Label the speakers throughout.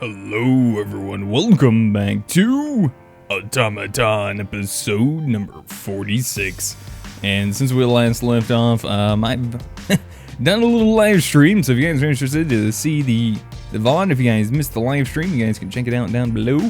Speaker 1: Hello everyone, welcome back to Automaton episode number 46. And since we last left off, I've done a little live stream, so if you guys are interested to see the VOD, if you guys missed the live stream, you guys can check it out down below.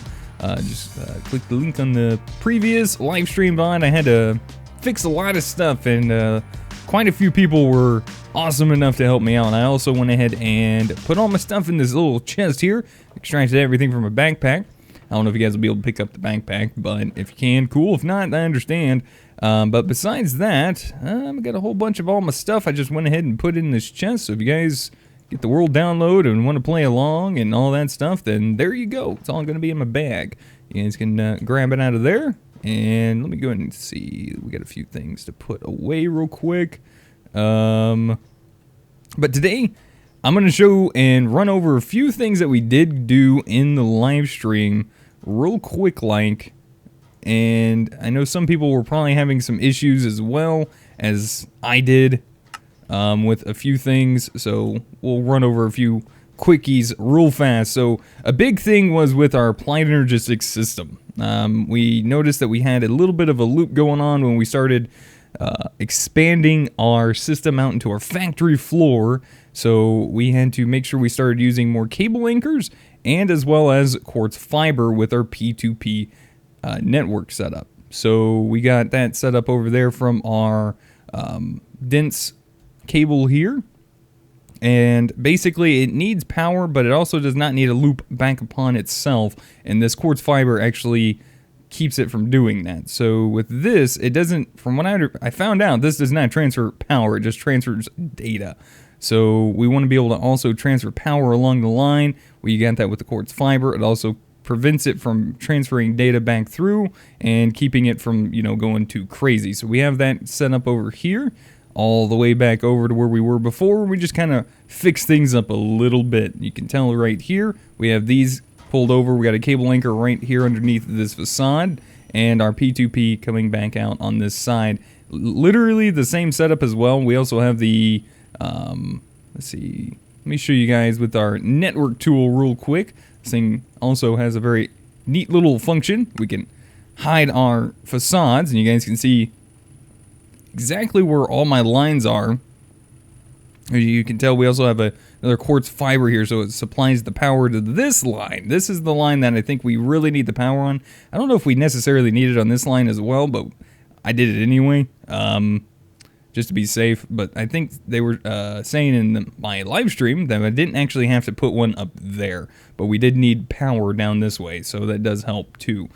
Speaker 1: Just click the link on the previous live stream VOD. I had to fix a lot of stuff, and quite a few people were awesome enough to help me out. And I also went ahead and put all my stuff in this little chest here, extracted everything from a backpack. I don't know if you guys will be able to pick up the backpack, but if you can, cool. If not, I understand. But besides that, I've got a whole bunch of all my stuff I just went ahead and put in this chest. So if you guys get the world download and want to play along and all that stuff, then there you go. It's all going to be in my bag. You guys can grab it out of there. And let me go ahead and see. We got a few things to put away real quick. But today, I'm going to show and run over a few things that we did do in the live stream real quick like. And I know some people were probably having some issues as well as I did with a few things. So we'll run over a few quickies real fast. So a big thing was with our applied energistics system. We noticed that we had a little bit of a loop going on when we started expanding our system out into our factory floor. So we had to make sure we started using more cable anchors and as well as quartz fiber with our P2P network setup. So we got that set up over there from our dense cable here. And basically it needs power, but it also does not need a loop back upon itself. And this quartz fiber actually keeps it from doing that. So with this, it doesn't, from what I found out, this does not transfer power, it just transfers data. So we want to be able to also transfer power along the line. We got that with the quartz fiber. It also prevents it from transferring data back through and keeping it from, going too crazy. So we have that set up over here, all the way back over to where we were before. We just kind of fix things up a little bit. You can tell right here, we have these pulled over. We got a cable anchor right here underneath this facade, and our P2P coming back out on this side. Literally the same setup as well. We also have the, let's see, let me show you guys with our network tool real quick. This thing also has a very neat little function. We can hide our facades, and you guys can see exactly where all my lines are. As you can tell, we also have another quartz fiber here, so it supplies the power to this line. This is the line that I think we really need the power on. I don't know if we necessarily need it on this line as well, but I did it anyway, just to be safe. But I think they were saying in my live stream that I didn't actually have to put one up there, but we did need power down this way, so that does help too.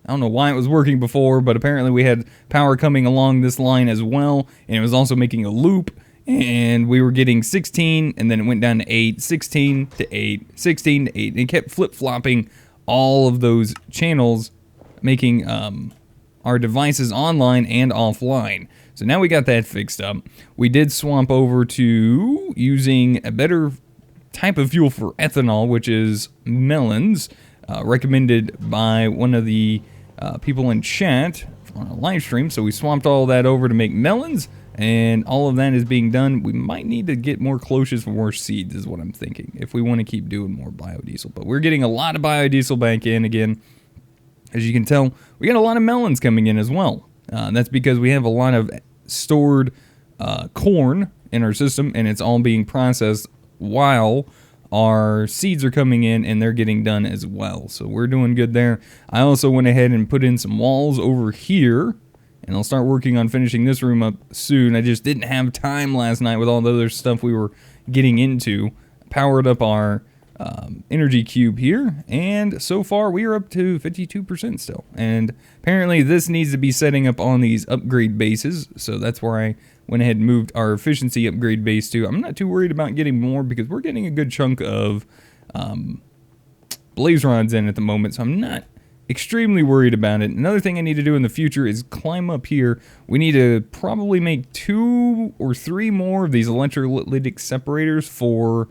Speaker 1: I don't know why it was working before, but apparently we had power coming along this line as well, and it was also making a loop, and we were getting 16, and then it went down to 8, 16 to 8, 16 to 8, and it kept flip-flopping all of those channels, making our devices online and offline. So now we got that fixed up. We did swap over to using a better type of fuel for ethanol, which is melons, recommended by one of the people in chat on a live stream. So we swapped all that over to make melons, and all of that is being done. We might need to get more cloches for more seeds is what I'm thinking, if we want to keep doing more biodiesel. But we're getting a lot of biodiesel back in again. As you can tell, we got a lot of melons coming in as well. That's because we have a lot of stored corn in our system, and it's all being processed while our seeds are coming in and they're getting done as well. So we're doing good there. I also went ahead and put in some walls over here, and I'll start working on finishing this room up soon. I just didn't have time last night with all the other stuff we were getting into. Powered up our energy cube here, and so far we are up to 52% still. And apparently this needs to be setting up on these upgrade bases, so that's where I went ahead and moved our efficiency upgrade base to. I'm not too worried about getting more because we're getting a good chunk of blaze rods in at the moment, so I'm not extremely worried about it. Another thing I need to do in the future is climb up here. We need to probably make 2 or 3 more of these electrolytic separators for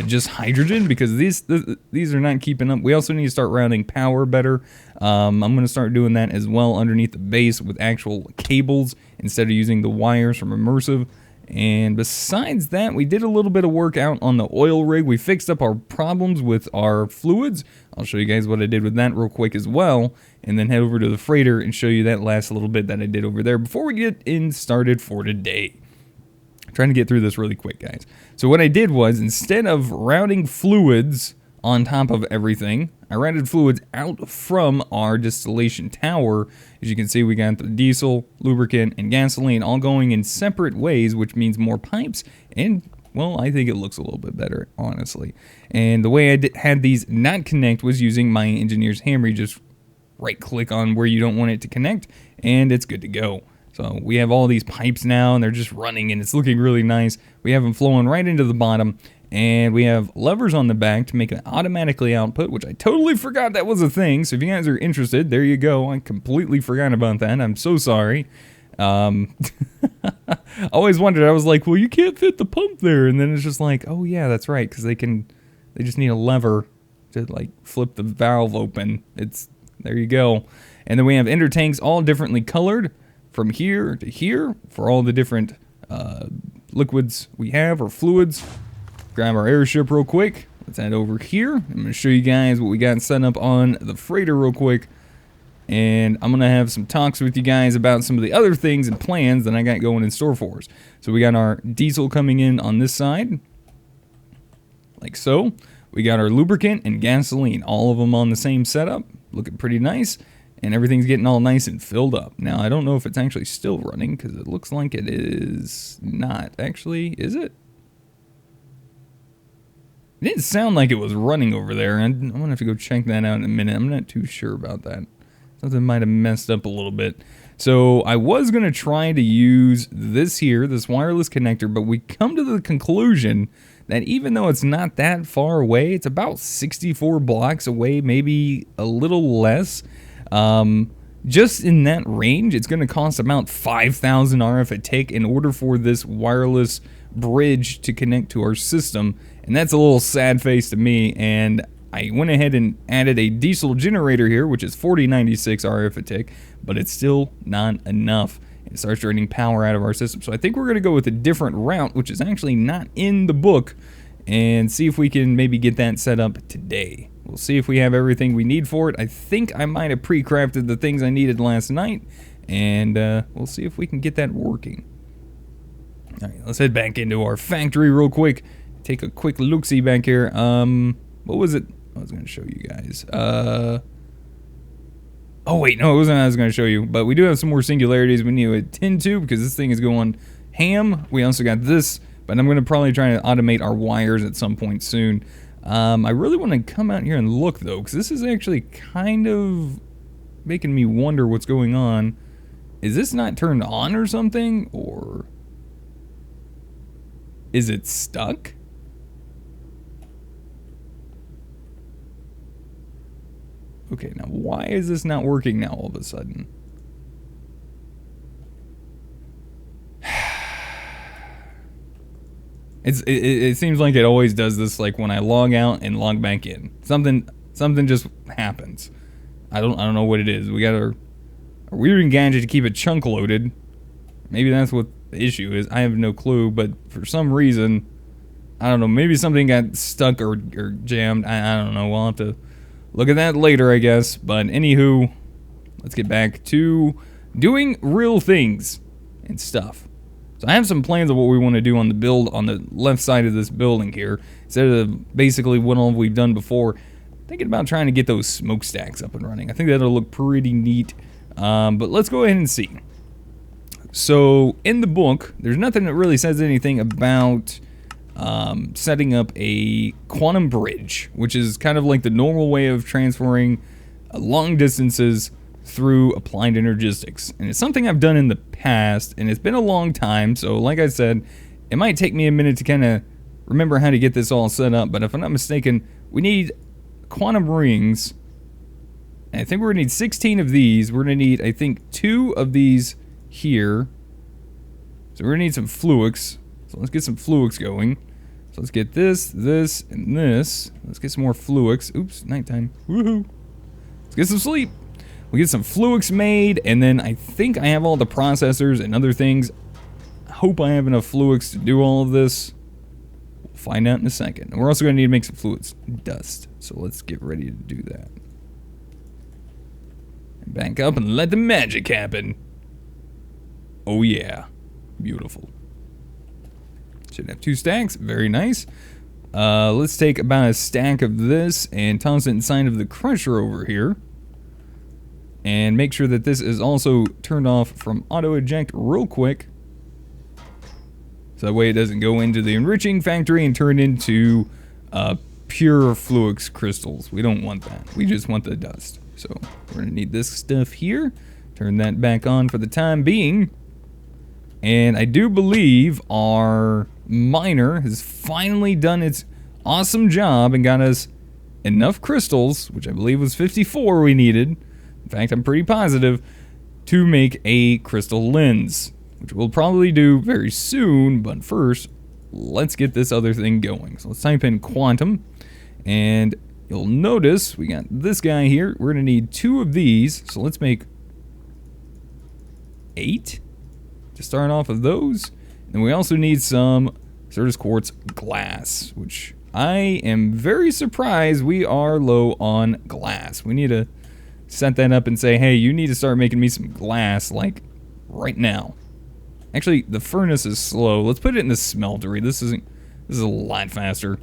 Speaker 1: just hydrogen, because these are not keeping up. We also need to start routing power better. I'm going to start doing that as well underneath the base with actual cables instead of using the wires from immersive. And besides that, we did a little bit of work out on the oil rig. We fixed up our problems with our fluids. I'll show you guys what I did with that real quick as well, and then head over to the freighter and show you that last little bit that I did over there before we get started for today. I'm trying to get through this really quick, guys. So what I did was, instead of routing fluids on top of everything, I routed fluids out from our distillation tower. As you can see, we got the diesel, lubricant, and gasoline all going in separate ways, which means more pipes, and, well, I think it looks a little bit better, honestly. And the way I had these not connect was using my engineer's hammer. You just right-click on where you don't want it to connect, and it's good to go. So we have all these pipes now, and they're just running, and it's looking really nice. We have them flowing right into the bottom, and we have levers on the back to make it automatically output, which I totally forgot that was a thing. So if you guys are interested, there you go. I completely forgot about that. I'm so sorry. I always wondered. I was like, well, you can't fit the pump there. And then it's just like, oh yeah, that's right. Because they just need a lever to like flip the valve open. There you go. And then we have inner tanks all differently colored from here to here for all the different liquids we have, or fluids. Grab our airship real quick. Let's head over here. I'm going to show you guys what we got set up on the freighter real quick. And I'm going to have some talks with you guys about some of the other things and plans that I got going in store for us. So we got our diesel coming in on this side, like so. We got our lubricant and gasoline, all of them on the same setup, looking pretty nice. And everything's getting all nice and filled up. Now, I don't know if it's actually still running, because it looks like it is not. Actually, is it? It didn't sound like it was running over there. I'm going to have to go check that out in a minute. I'm not too sure about that. Something might have messed up a little bit. So I was going to try to use this here, this wireless connector, but we come to the conclusion that even though it's not that far away, it's about 64 blocks away, maybe a little less. Just in that range, it's going to cost about 5,000 RF a tick in order for this wireless bridge to connect to our system, and that's a little sad face to me. And I went ahead and added a diesel generator here, which is 4096 RF a tick, but it's still not enough. It starts draining power out of our system. So I think we're going to go with a different route, which is actually not in the book, and see if we can maybe get that set up today. We'll see if we have everything we need for it. I think I might have pre-crafted the things I needed last night, and we'll see if we can get that working. All right, let's head back into our factory real quick. Take a quick look-see back here. What was it? I was going to show you guys. Oh, wait, no, it wasn't what I was going to show you. But we do have some more singularities we need to attend to, because this thing is going ham. We also got this, but I'm going to probably try to automate our wires at some point soon. I really want to come out here and look, though, because this is actually kind of making me wonder what's going on. Is this not turned on or something? Or is it stuck? Okay, now why is this not working now all of a sudden? It seems like it always does this, like when I log out and log back in. Something just happens. I don't know what it is. We got our weird gadget to keep it chunk loaded. Maybe that's what the issue is. I have no clue, but for some reason, I don't know, maybe something got stuck or jammed. I don't know. We'll have to look at that later, I guess. But anywho, let's get back to doing real things and stuff. So I have some plans of what we want to do on the build on the left side of this building here. Instead of basically what all we've done before, thinking about trying to get those smokestacks up and running. I think that'll look pretty neat. But let's go ahead and see. So in the book, there's nothing that really says anything about setting up a quantum bridge, which is kind of like the normal way of transferring long distances through applied energistics. And it's something I've done in the past, and it's been a long time, so like I said, it might take me a minute to kind of remember how to get this all set up, but if I'm not mistaken, we need quantum rings, and I think we're going to need 16 of these. We're going to need, I think, 2 of these here. So we're going to need some fluix. So let's get some fluix going. So let's get this, this, and this. Let's get some more fluix. Oops, nighttime. Woohoo! Let's get some sleep. We get some fluix made, and then I think I have all the processors and other things. hope I have enough fluids to do all of this. We'll find out in a second. And we're also going to need to make some fluids. Dust. So let's get ready to do that. And back up and let the magic happen. Oh yeah. Beautiful. Should have 2 stacks. Very nice. Let's take about a stack of this and toss it inside of the crusher over here. And make sure that this is also turned off from auto eject real quick. So that way it doesn't go into the enriching factory and turn into pure fluix crystals. We don't want that. We just want the dust. So we're going to need this stuff here. Turn that back on for the time being. And I do believe our miner has finally done its awesome job and got us enough crystals, which I believe was 54 we needed. In fact, I'm pretty positive, to make a crystal lens, which we'll probably do very soon, but first, let's get this other thing going. So let's type in quantum, and you'll notice we got this guy here. We're going to need 2 of these, so let's make 8 to start off of those. And we also need some Certus quartz glass, which I am very surprised we are low on glass. We need to set that up and say, hey, you need to start making me some glass, like, right now. Actually, the furnace is slow. Let's put it in the smeltery. This is a lot faster.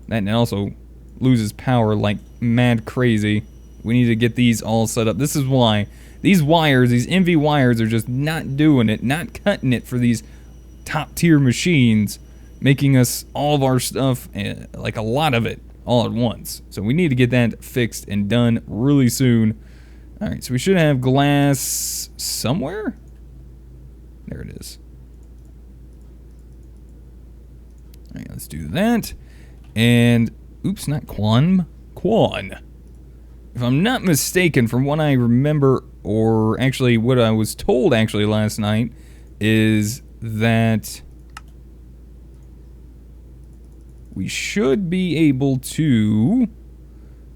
Speaker 1: And it also loses power like mad crazy. We need to get these all set up. This is why these wires, these MV wires, are just not doing it, not cutting it for these top tier machines, making us all of our stuff, like a lot of it, all at once. So we need to get that fixed and done really soon. Alright, so we should have glass somewhere. There it is. Alright, let's do that. And, oops, not Quan. If I'm not mistaken, from what I remember, or actually what I was told actually last night, is that we should be able to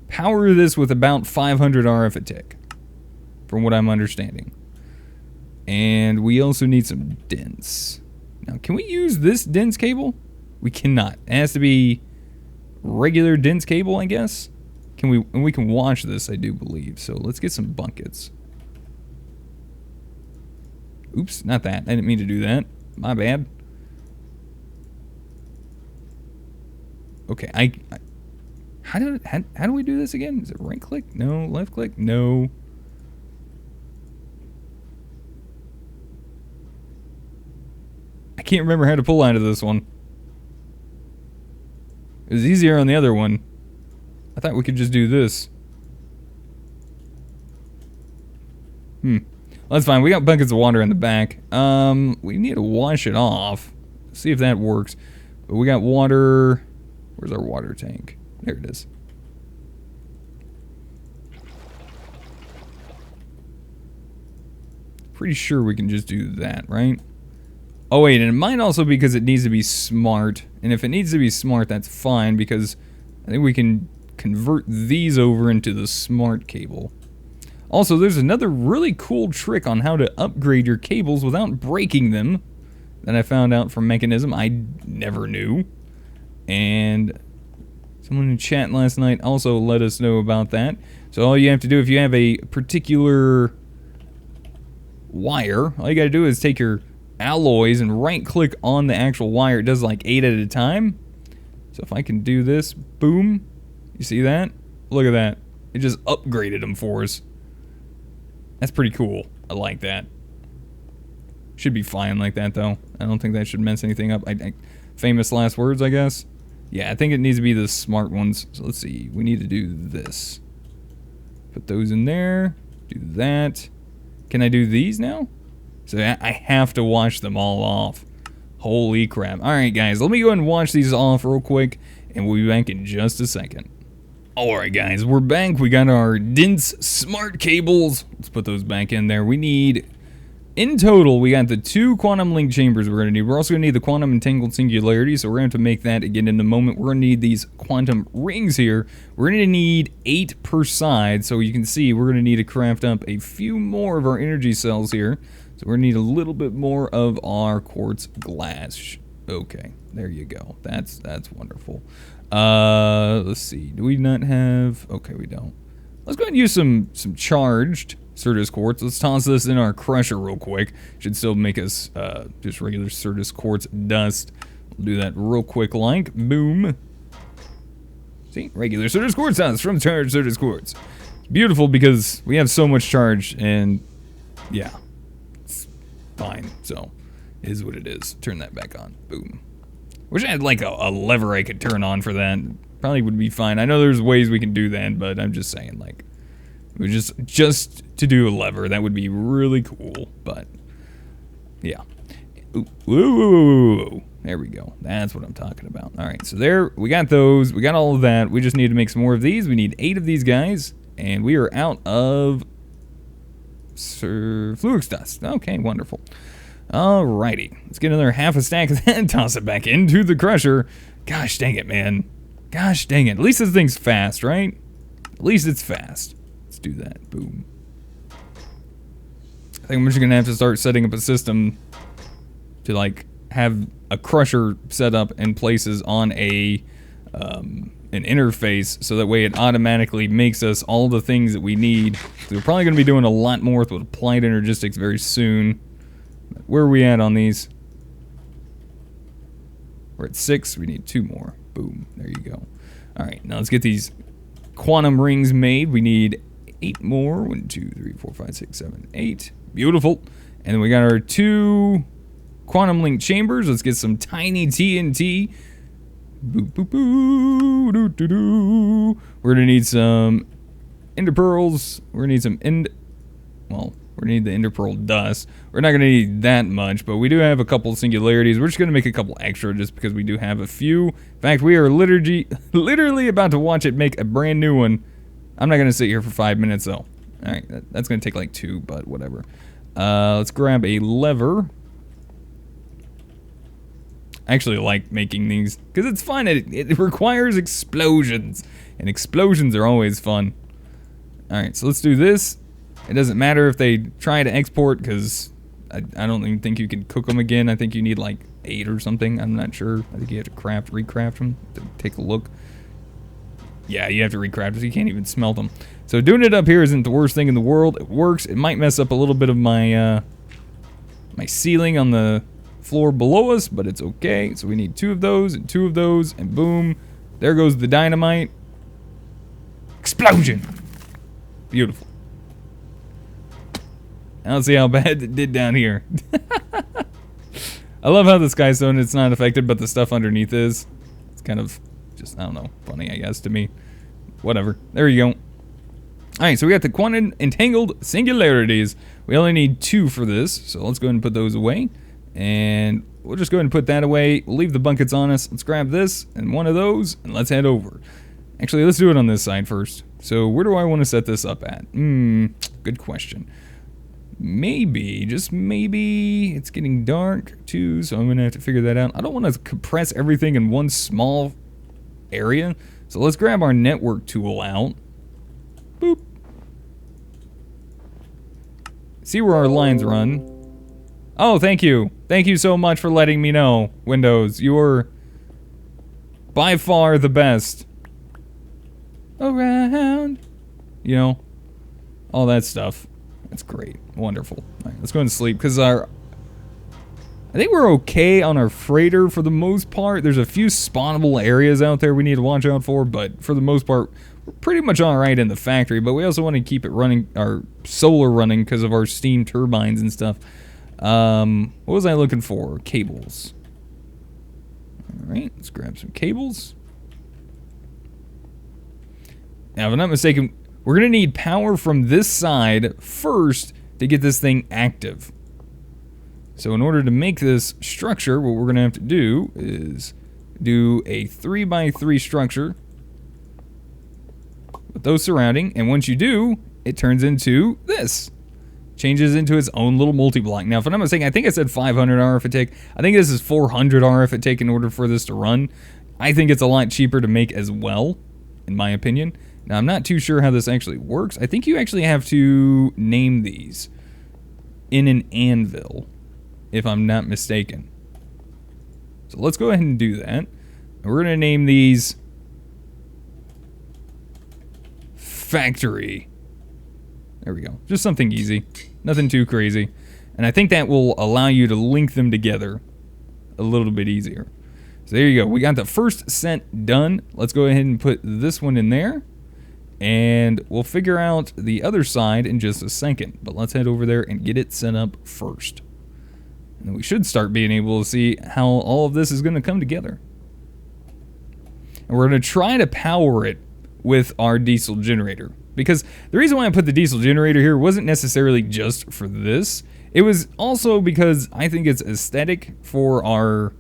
Speaker 1: power this with about 500 RF a tick, from what I'm understanding. And we also need some dense. Now, can we use this dense cable? We cannot. It has to be regular dense cable, I guess. Can we? And we can wash this, I do believe. So let's get some buckets. Oops, not that. I didn't mean to do that. My bad. Okay, how do we do this again? Is it right click? No. Left click? No. I can't remember how to pull out of this one. It was easier on the other one. I thought we could just do this. Well, that's fine. We got buckets of water in the back. We need to wash it off. See if that works. But we got water. Where's our water tank? There it is. Pretty sure we can just do that, right? Oh wait, and it might also be because it needs to be smart. And if it needs to be smart, that's fine, because I think we can convert these over into the smart cable. Also, there's another really cool trick on how to upgrade your cables without breaking them that I found out from Mechanism. I never knew. And someone in chat last night also let us know about that. So all you have to do, if you have a particular wire, all you gotta do is take your alloys and right click on the actual wire. It does like 8 at a time. So if I can do this, boom, you see that? Look at that. It just upgraded them for us. That's pretty cool. I like that. Should be fine like that though. I don't think that should mess anything up. Famous last words, I guess. Yeah, I think it needs to be the smart ones. So let's see. We need to do this. Put those in there. Do that. Can I do these now? So I have to wash them all off. Holy crap. Alright guys, let me go ahead and wash these off real quick, and we'll be back in just a second. Alright guys, we're back. We got our dense smart cables. Let's put those back in there. We need, in total, we got the 2 quantum link chambers we're going to need. We're also going to need the quantum entangled singularity, so we're going to have to make that again in a moment. We're going to need these quantum rings here. We're going to need 8 per side, so you can see we're going to need to craft up a few more of our energy cells here. So we're gonna need a little bit more of our quartz glass. Okay, there you go. That's wonderful. Let's see. Do we not have? Okay, we don't. Let's go ahead and use some charged Certus quartz. Let's toss this in our crusher real quick. Should still make us just regular Certus quartz dust. We'll do that real quick, like boom. See, regular Certus quartz dust from charged Certus quartz. It's beautiful because we have so much charge, and yeah, it's fine. So, it is what it is. Turn that back on. Boom. Wish I had like a lever I could turn on for that. Probably would be fine. I know there's ways we can do that, but I'm just saying, like, it was just to do a lever. That would be really cool, but yeah. Ooh, there we go. That's what I'm talking about. All right, so there, we got those. We got all of that. We just need to make some more of these. We need 8 of these guys, and we are out of Fluix dust. Okay, wonderful. Alrighty, let's get another half a stack of that and toss it back into the crusher. Gosh dang it, man. Gosh dang it. At least this thing's fast, right? At least it's fast. Let's do that. Boom. I think I'm just gonna have to start setting up a system to like have a crusher set up in places on an interface, so that way it automatically makes us all the things that we need. So we're probably gonna be doing a lot more with applied energistics very soon. Where are we at on these? We're at 6. We need 2 more. Boom. There you go. Alright, now let's get these quantum rings made. We need 8 more. 1, 2, 3, 4, 5, 6, 7, 8. Beautiful. And then we got our 2 quantum link chambers. Let's get some tiny TNT. Boop, boop, boo, doo, doo, doo. We're going to need some ender pearls. We're going to need some we're going to need the ender pearl dust. We're not going to need that much, but we do have a couple singularities. We're just going to make a couple extra just because we do have a few. In fact, we are literally about to watch it make a brand new one. I'm not going to sit here for 5 minutes, though. Alright, that's going to take like 2, but whatever. Let's grab a lever. I actually like making these because it's fun. It requires explosions, and explosions are always fun. Alright, so let's do this. It doesn't matter if they try to export, because I don't even think you can cook them again. I think you need like 8 or something. I'm not sure. I think you have to recraft them. Take a look. Yeah, you have to recraft them. So you can't even smelt them. So doing it up here isn't the worst thing in the world. It works. It might mess up a little bit of my my ceiling on the floor below us, but it's okay. So we need 2 of those and 2 of those, and boom, there goes the dynamite. Explosion. Beautiful. Now let's see how bad it did down here. I love how the sky zone, it's not affected, but the stuff underneath is. It's kind of just, I don't know, funny, I guess, to me. Whatever. There you go. Alright, so we got the quantum entangled singularities. We only need 2 for this, so let's go ahead and put those away. And we'll just go ahead and put that away. We'll leave the buckets on us. Let's grab this and 1 of those, and let's head over. Actually, let's do it on this side first. So where do I want to set this up at? Good question. Maybe, just maybe, it's getting dark too, so I'm going to have to figure that out. I don't want to compress everything in one small area, so let's grab our network tool out. Boop. See where our lines run. Oh, thank you. Thank you so much for letting me know, Windows. You're by far the best. Around. You know, all that stuff. That's great. Wonderful. All right, let's go and sleep, because I think we're okay on our freighter for the most part. There's a few spawnable areas out there we need to watch out for, but for the most part, we're pretty much alright in the factory, but we also want to keep it running, our solar running, because of our steam turbines and stuff. What was I looking for? Cables. Alright, let's grab some cables. Now, if I'm not mistaken, we're going to need power from this side first to get this thing active. So in order to make this structure, what we're going to have to do is do a 3x3 structure with those surrounding, and once you do, it turns into this. Changes into its own little multi-block. Now, if I'm not mistaken, I think I said 500 RF take. I think this is 400 RF take in order for this to run. I think it's a lot cheaper to make as well, in my opinion. Now, I'm not too sure how this actually works. I think you actually have to name these. in an anvil, if I'm not mistaken. So let's go ahead and do that. And we're going to name these Factory. There we go. Just something easy. Nothing too crazy. And I think that will allow you to link them together a little bit easier. So there you go. We got the first set done. Let's go ahead and put this one in there. And we'll figure out the other side in just a second. But let's head over there and get it set up first. And we should start being able to see how all of this is going to come together. And we're going to try to power it with our diesel generator. Because the reason why I put the diesel generator here wasn't necessarily just for this. It was also because I think it's aesthetic for our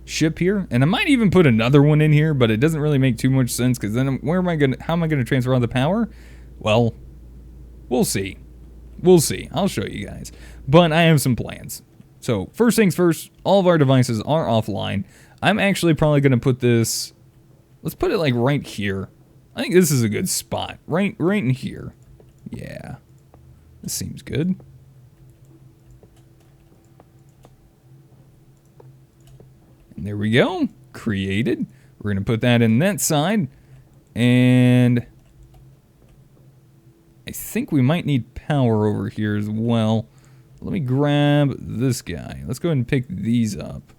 Speaker 1: ship here. And I might even put another one in here, but it doesn't really make too much sense, because then how am I going to transfer all the power? Well, we'll see. We'll see. I'll show you guys. But I have some plans. So first things first, all of our devices are offline. I'm actually probably going to put this, let's put it like right here. I think this is a good spot. Right in here. Yeah. This seems good. And there we go. Created. We're going to put that in that side. And I think we might need power over here as well. Let me grab this guy. Let's go ahead and pick these up.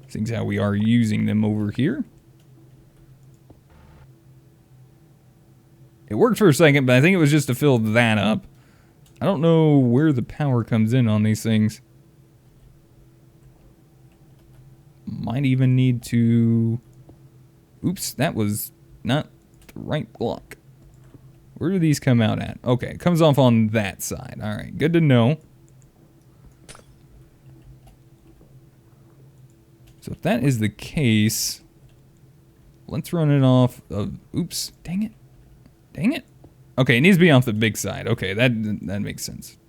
Speaker 1: Seeing how we are using them over here. It worked for a second, but I think it was just to fill that up. I don't know where the power comes in on these things. Might even need to... Oops, that was not the right block. Where do these come out at? Okay, it comes off on that side. Alright, good to know. So if that is the case, let's run it off of... Oops, dang it. Dang it. Okay, it needs to be off the big side. Okay, that makes sense.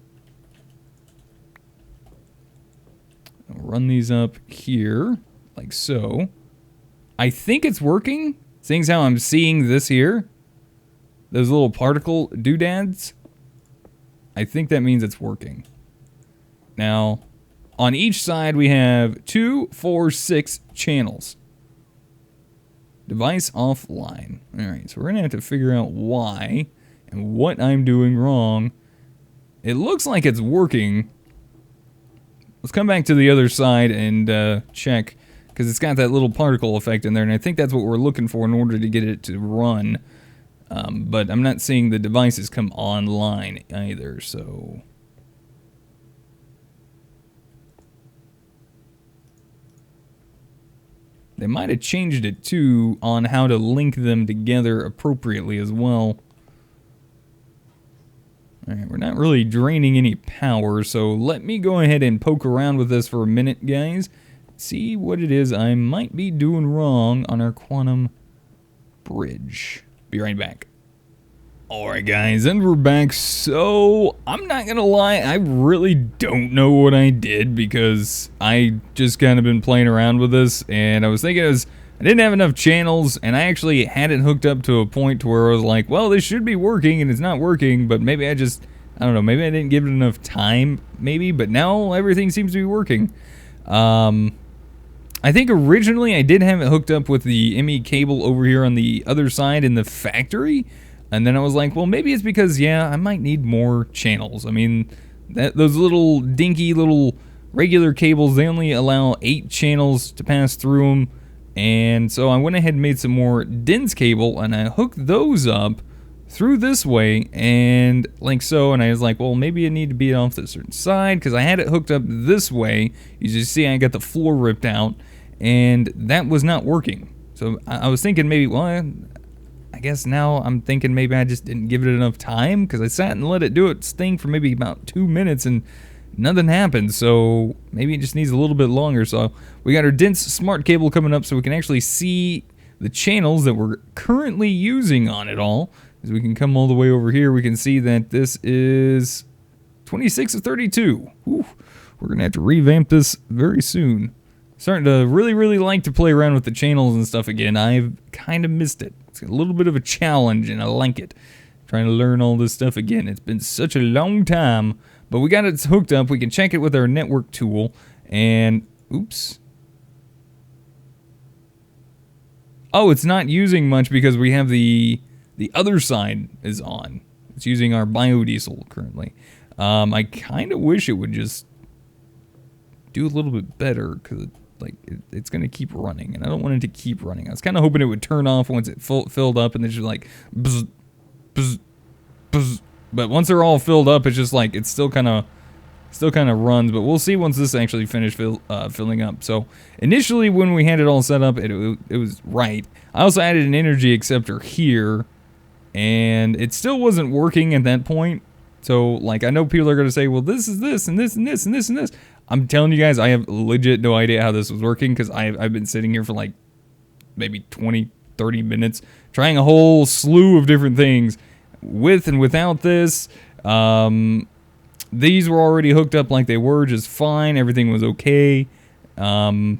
Speaker 1: I'll run these up here, like so. I think it's working, seeing how I'm seeing this here. Those little particle doodads. I think that means it's working. Now, on each side we have 2, 4, 6 channels. Device offline. Alright, so we're going to have to figure out why and what I'm doing wrong. It looks like it's working. Let's come back to the other side and check, because it's got that little particle effect in there, and I think that's what we're looking for in order to get it to run. But I'm not seeing the devices come online either, so... They might have changed it too on how to link them together appropriately as well. Alright, we're not really draining any power, so let me go ahead and poke around with this for a minute, guys. See what it is I might be doing wrong on our quantum bridge. Be right back. Alright guys, and we're back. So, I'm not gonna lie, I really don't know what I did, because I just kind of been playing around with this, and I was thinking I didn't have enough channels, and I actually had it hooked up to a point to where I was like, well, this should be working, and it's not working, but maybe I don't know, maybe I didn't give it enough time, maybe, but now everything seems to be working. I think originally I did have it hooked up with the ME cable over here on the other side in the factory. And then I was like, well, maybe it's because, yeah, I might need more channels. I mean, those little dinky little regular cables, they only allow 8 channels to pass through them. And so I went ahead and made some more dense cable, and I hooked those up through this way, and like so. And I was like, well, maybe I need to be off this certain side, because I had it hooked up this way. You just see I got the floor ripped out, and that was not working. So I was thinking maybe, well, I guess now I'm thinking maybe I just didn't give it enough time, because I sat and let it do its thing for maybe about 2 minutes and nothing happened. So maybe it just needs a little bit longer. So we got our dense smart cable coming up so we can actually see the channels that we're currently using on it all. As we can come all the way over here, we can see that this is 26 of 32. Whew. We're going to have to revamp this very soon. Starting to really like to play around with the channels and stuff again. I've kind of missed it. It's a little bit of a challenge, and I like it. Trying to learn all this stuff again. It's been such a long time. But we got it hooked up. We can check it with our network tool. And, oops. Oh, it's not using much because we have the other side is on. It's using our biodiesel currently. I kind of wish it would just do a little bit better because it's going to keep running. And I don't want it to keep running. I was kind of hoping it would turn off once it filled up and then just like bzz, bzz, bzz. But once they're all filled up, it's just like it's still kind of runs. But we'll see once this actually finished filling up. So initially when we had it all set up, it was right. I also added an energy acceptor here, and it still wasn't working at that point. So like I know people are going to say, well, this is this and this and this and this and this. I'm telling you guys, I have legit no idea how this was working because I've been sitting here for like maybe 20, 30 minutes trying a whole slew of different things. With and without this, these were already hooked up like they were just fine. Everything was okay. The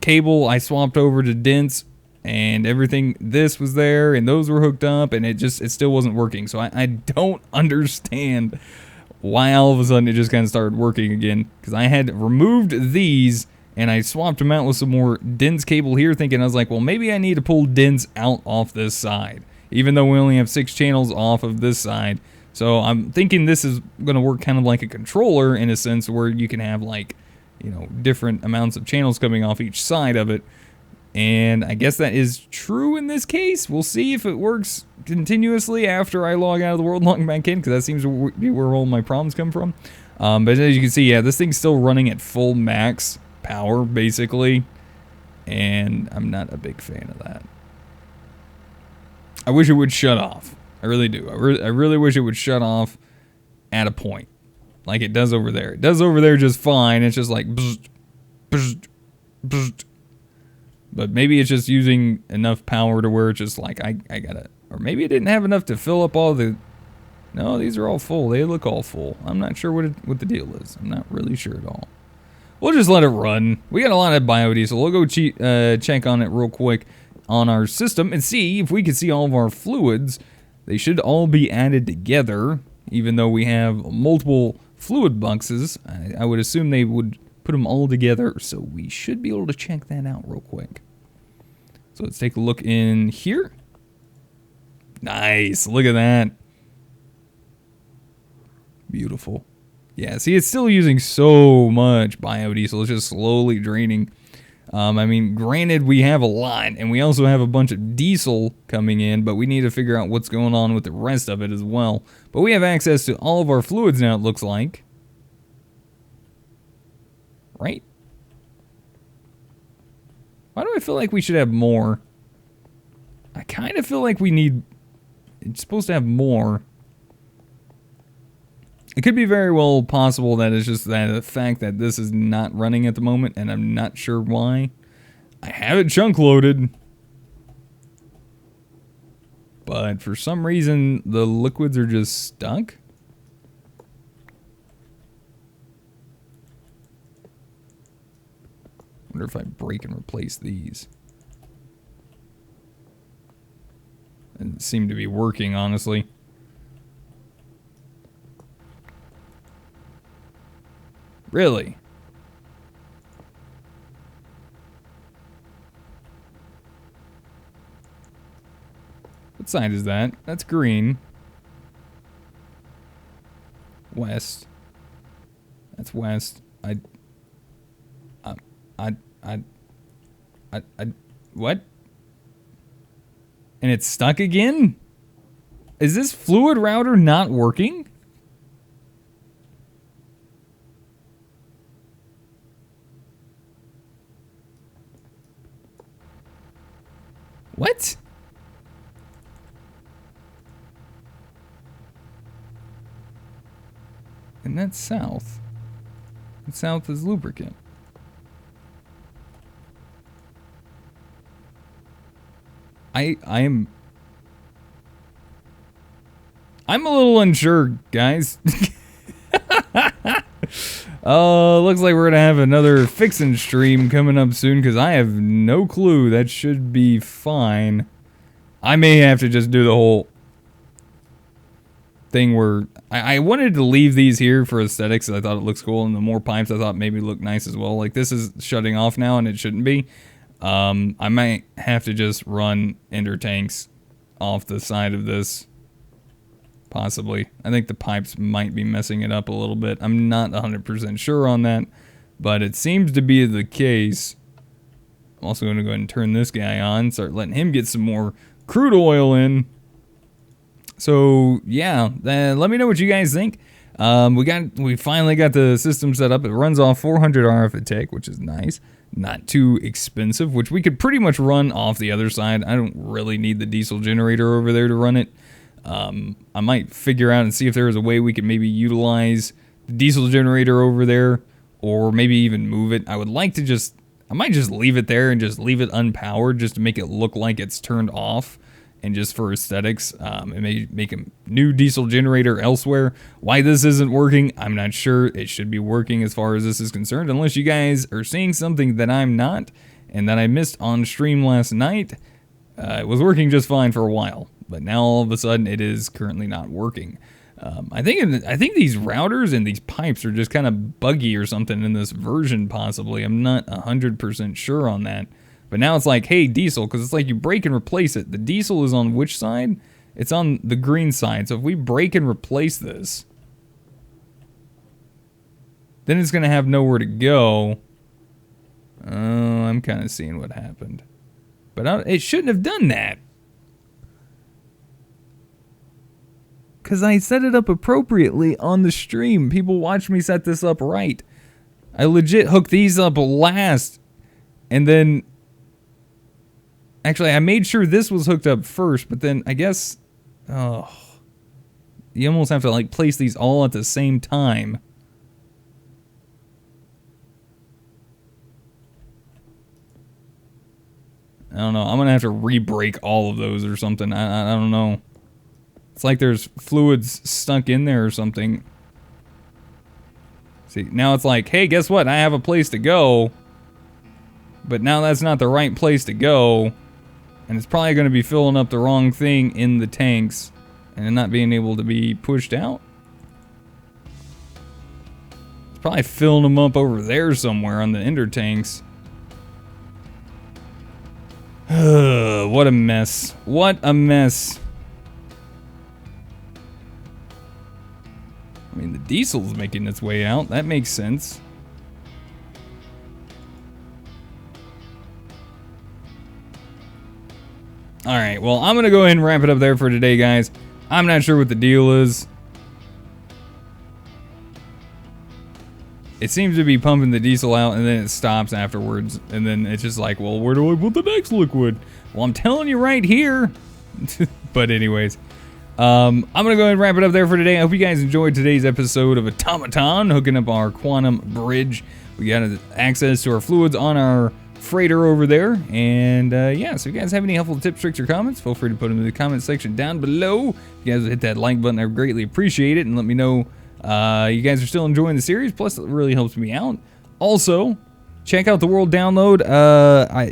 Speaker 1: cable I swapped over to dense, and everything. This was there, and those were hooked up, and it still wasn't working. So I don't understand why all of a sudden it just kind of started working again. Because I had removed these, and I swapped them out with some more dense cable here, thinking I was like, well, maybe I need to pull dense out off this side. Even though we only have 6 channels off of this side. So I'm thinking this is going to work kind of like a controller in a sense where you can have like, you know, different amounts of channels coming off each side of it. And I guess that is true in this case. We'll see if it works continuously after I log out of the world, log back in, because that seems to be where all my problems come from. But as you can see, yeah, this thing's still running at full max power, basically. And I'm not a big fan of that. I wish it would shut off. I really do. I really wish it would shut off at a point. Like it does over there. It does over there just fine. It's just like bzz, bzz, bzz. But maybe it's just using enough power to where it's just like I gotta, or maybe it didn't have enough to fill up all the. No, these are all full. They look all full. I'm not sure what the deal is. I'm not really sure at all. We'll just let it run. We got a lot of biodiesel. We'll go check on it real quick on our system and see if we can see all of our fluids. They should all be added together, even though we have multiple fluid boxes. I would assume they would put them all together, so we should be able to check that out real quick. So let's take a look in here. Nice, look at that. Beautiful. Yeah, see, it's still using so much biodiesel. It's just slowly draining. I mean, granted, we have a lot, and we also have a bunch of diesel coming in, but we need to figure out what's going on with the rest of it as well. But we have access to all of our fluids now, it looks like. Right? Why do I feel like we should have more? I kind of feel like we need... It's supposed to have more. It could be very well possible that it's just that the fact that this is not running at the moment, and I'm not sure why. I have it chunk loaded, but for some reason the liquids are just stuck. Wonder if I break and replace these. It seemed to be working, honestly. Really? What side is that? That's green. West. That's west. What? And it's stuck again? Is this fluid router not working? What? And that's south. And south is lubricant. I'm a little unsure, guys. Looks like we're gonna have another fixin' stream coming up soon because I have no clue. That should be fine. I may have to just do the whole... thing where I wanted to leave these here for aesthetics. I thought it looks cool, and the more pipes I thought maybe look nice as well. Like this is shutting off now, and it shouldn't be. I might have to just run ender tanks off the side of this. Possibly. I think the pipes might be messing it up a little bit. I'm not 100% sure on that, but it seems to be the case. I'm also going to go ahead and turn this guy on, start letting him get some more crude oil in. So, yeah, let me know what you guys think. We finally got the system set up. It runs off 400 RF a tick, which is nice. Not too expensive, which we could pretty much run off the other side. I don't really need the diesel generator over there to run it. I might figure out and see if there is a way we could maybe utilize the diesel generator over there, or maybe even move it. I might just leave it there and just leave it unpowered just to make it look like it's turned off, and just for aesthetics, and maybe make a new diesel generator elsewhere. Why this isn't working, I'm not sure. It should be working as far as this is concerned, unless you guys are seeing something that I'm not, and that I missed on stream last night. It was working just fine for a while, but now all of a sudden it is currently not working. I think these routers and these pipes are just kind of buggy or something in this version, possibly. I'm not 100% sure on that. But now it's like, hey, diesel, because it's like you break and replace it. The diesel is on which side? It's on the green side. So if we break and replace this, then it's going to have nowhere to go. Oh, I'm kind of seeing what happened. But it shouldn't have done that. Because I set it up appropriately on the stream. People watch me set this up right. I legit hooked these up last. And then... Actually, I made sure this was hooked up first, but then I guess... Oh... You almost have to like place these all at the same time. I don't know. I'm going to have to re-break all of those or something. I don't know. It's like there's fluids stuck in there or something. See, now it's like, hey, guess what? I have a place to go. But now that's not the right place to go. And it's probably going to be filling up the wrong thing in the tanks. And not being able to be pushed out. It's probably filling them up over there somewhere on the ender tanks. What a mess. What a mess. I mean, the diesel's making its way out. That makes sense. Alright, well, I'm going to go ahead and wrap it up there for today, guys. I'm not sure what the deal is. It seems to be pumping the diesel out, and then it stops afterwards. And then it's just like, well, where do I put the next liquid? Well, I'm telling you right here. But anyways, I'm going to go ahead and wrap it up there for today. I hope you guys enjoyed today's episode of Automaton, hooking up our quantum bridge. We got access to our fluids on our freighter over there. And yeah, so if you guys have any helpful tips, tricks, or comments, feel free to put them in the comment section down below. If you guys would hit that like button, I would greatly appreciate it. And let me know you guys are still enjoying the series. Plus, it really helps me out. Also, check out the world download.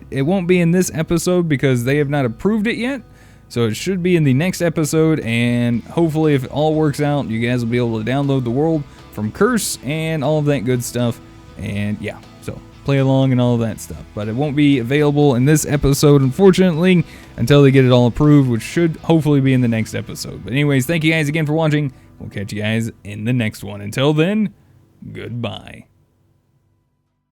Speaker 1: It won't be in this episode because they have not approved it yet. So it should be in the next episode, and hopefully if it all works out, you guys will be able to download the world from Curse and all of that good stuff. And yeah, so play along and all of that stuff. But it won't be available in this episode, unfortunately, until they get it all approved, which should hopefully be in the next episode. But anyways, thank you guys again for watching. We'll catch you guys in the next one. Until then, goodbye.